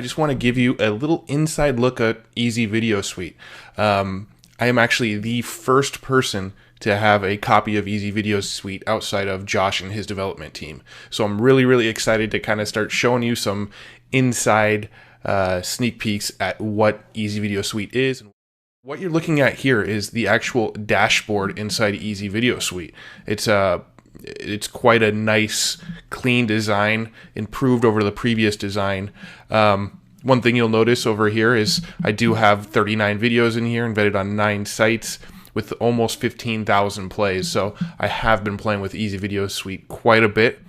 I just want to give you a little inside look at Easy Video Suite. I am actually the first person to have a copy of Easy Video Suite outside of Josh and his development team. So I'm really excited to kind of start showing you some inside sneak peeks at what Easy Video Suite is. What you're looking at here is the actual dashboard inside Easy Video Suite. It's quite a nice, clean design, improved over the previous design. One thing you'll notice over here is I do have 39 videos in here embedded on 9 sites with almost 15,000 plays. So I have been playing with Easy Video Suite quite a bit.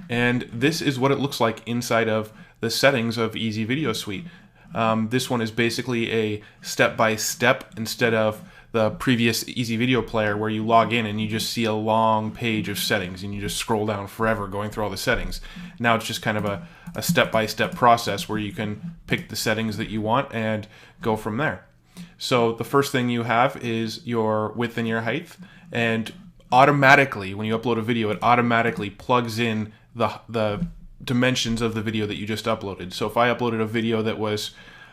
And this is what it looks like inside of the settings of Easy Video Suite. This one is basically a step-by-step instead of the previous Easy Video Player where you log in and you just see a long page of settings and you just scroll down forever going through all the settings. Now it's just kind of a step-by-step process where you can pick the settings that you want and go from there. So the first thing you have is your width and your height, and automatically when you upload a video, it automatically plugs in the dimensions of the video that you just uploaded. So if I uploaded a video that was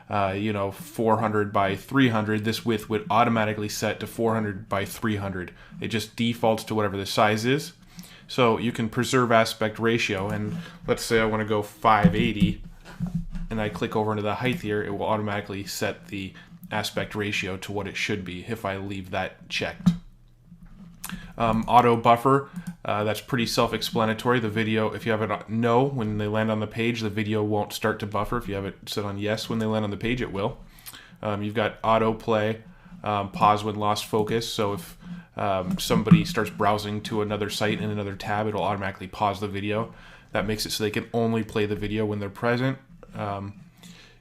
400 by 300, this width would automatically set to 400 by 300. It just defaults to whatever the size is. So you can preserve aspect ratio, and let's say I want to go 580 and I click over into the height here, it will automatically set the aspect ratio to what it should be if I leave that checked. Auto buffer, that's pretty self-explanatory. The video, if you have it on no when they land on the page, the video won't start to buffer. If you have it set on yes when they land on the page, it will. You've got auto play, pause when lost focus. So if somebody starts browsing to another site in another tab, it'll automatically pause the video. That makes it so they can only play the video when they're present.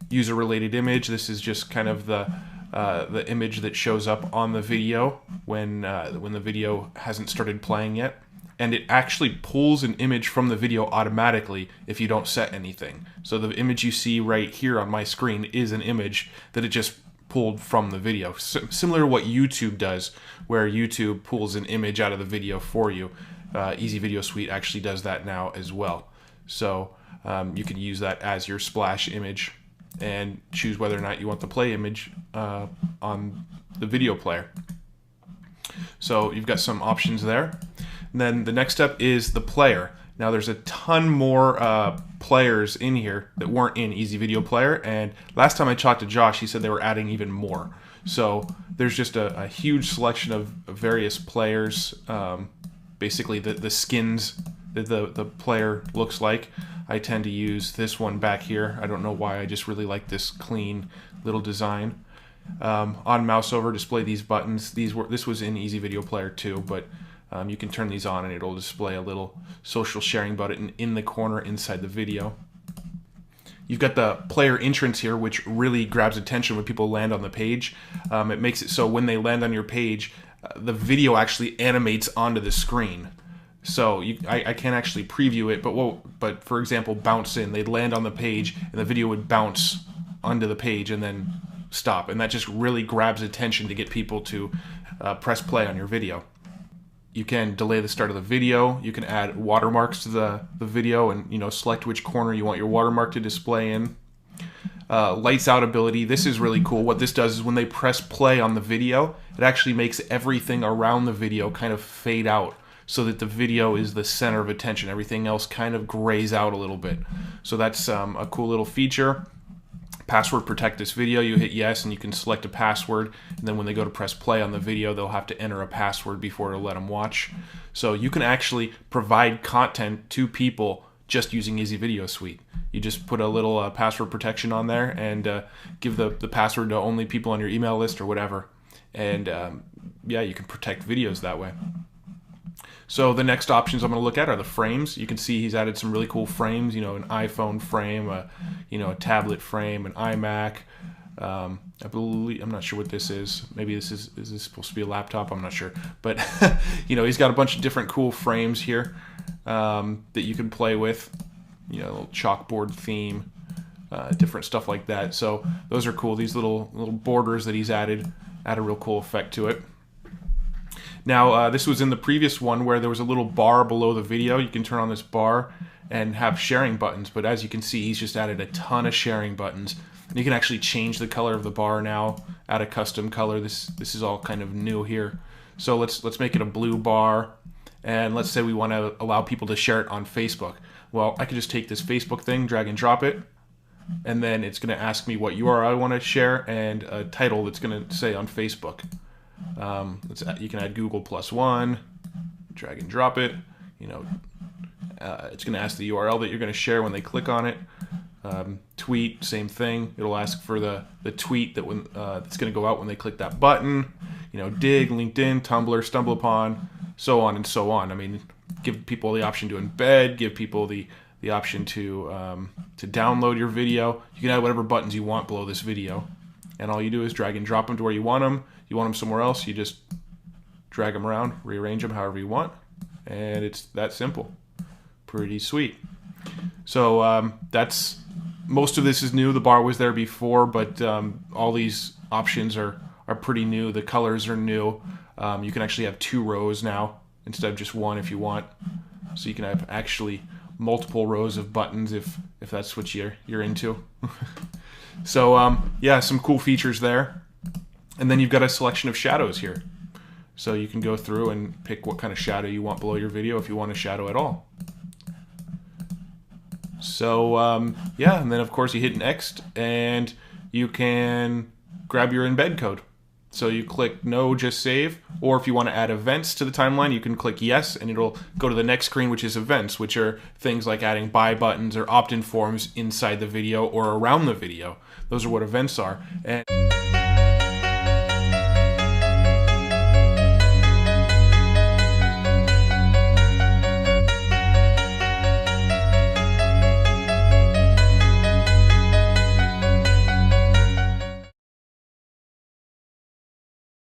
User-related image, this is just kind of the image that shows up on the video when the video hasn't started playing yet, and it actually pulls an image from the video automatically if you don't set anything. So the image you see right here on my screen is an image that it just pulled from the video, similar to what YouTube does, where YouTube pulls an image out of the video for you. Easy Video Suite actually does that now as well. So you can use that as your splash image and choose whether or not you want the play image on the video player. So you've got some options there. And then the next step is the player. Now there's a ton more players in here that weren't in Easy Video Player, and last time I talked to Josh, he said they were adding even more. So there's just a huge selection of various players, basically the skins that the player looks like. I tend to use this one back here. I don't know why, I just really like this clean little design. On mouse over, display these buttons. This was in Easy Video Player too, but you can turn these on and it'll display a little social sharing button in the corner inside the video. You've got the player entrance here, which really grabs attention when people land on the page. It makes it so when they land on your page, the video actually animates onto the screen. So I can't actually preview it, but for example, bounce in. They'd land on the page, and the video would bounce onto the page and then stop. And that just really grabs attention to get people to press play on your video. You can delay the start of the video. You can add watermarks to the video, and select which corner you want your watermark to display in. Lights out ability. This is really cool. What this does is when they press play on the video, it actually makes everything around the video kind of fade out, so that the video is the center of attention. Everything else kind of grays out a little bit. So that's a cool little feature. Password protect this video. You hit yes and you can select a password, and then when they go to press play on the video, they'll have to enter a password before it'll let them watch. So you can actually provide content to people just using Easy Video Suite. You just put a little password protection on there and give the password to only people on your email list or whatever. And yeah, you can protect videos that way. So the next options I'm going to look at are the frames. You can see he's added some really cool frames, an iPhone frame, a tablet frame, an iMac. I believe, I'm not sure what this is. Maybe is this supposed to be a laptop? I'm not sure. But he's got a bunch of different cool frames here that you can play with. A little chalkboard theme, different stuff like that. So those are cool. These little borders that he's added add a real cool effect to it. Now, this was in the previous one where there was a little bar below the video. You can turn on this bar and have sharing buttons, but as you can see, he's just added a ton of sharing buttons. You can actually change the color of the bar now, add a custom color. This is all kind of new here. So let's make it a blue bar, and let's say we want to allow people to share it on Facebook. Well, I could just take this Facebook thing, drag and drop it, and then it's going to ask me what URL I want to share and a title that's going to say on Facebook. You can add Google +1, drag and drop it. It's going to ask the URL that you're going to share when they click on it. Tweet, same thing. It'll ask for the tweet that that's going to go out when they click that button. Dig, LinkedIn, Tumblr, StumbleUpon, so on and so on. I mean, give people the option to embed, give people the option to download your video. You can add whatever buttons you want below this video, and all you do is drag and drop them to where you want them. You want them somewhere else, you just drag them around, rearrange them however you want, and it's that simple. Pretty sweet. So that's most of this is new. The bar was there before, but all these options are pretty new. The colors are new. You can actually have 2 rows now instead of just 1 if you want. So you can have actually multiple rows of buttons if that's what you're into. So yeah, some cool features there. And then you've got a selection of shadows here. So you can go through and pick what kind of shadow you want below your video if you want a shadow at all. So yeah, and then of course you hit next and you can grab your embed code. So you click no, just save, or if you want to add events to the timeline, you can click yes, and it'll go to the next screen, which is events, which are things like adding buy buttons or opt-in forms inside the video or around the video. Those are what events are. And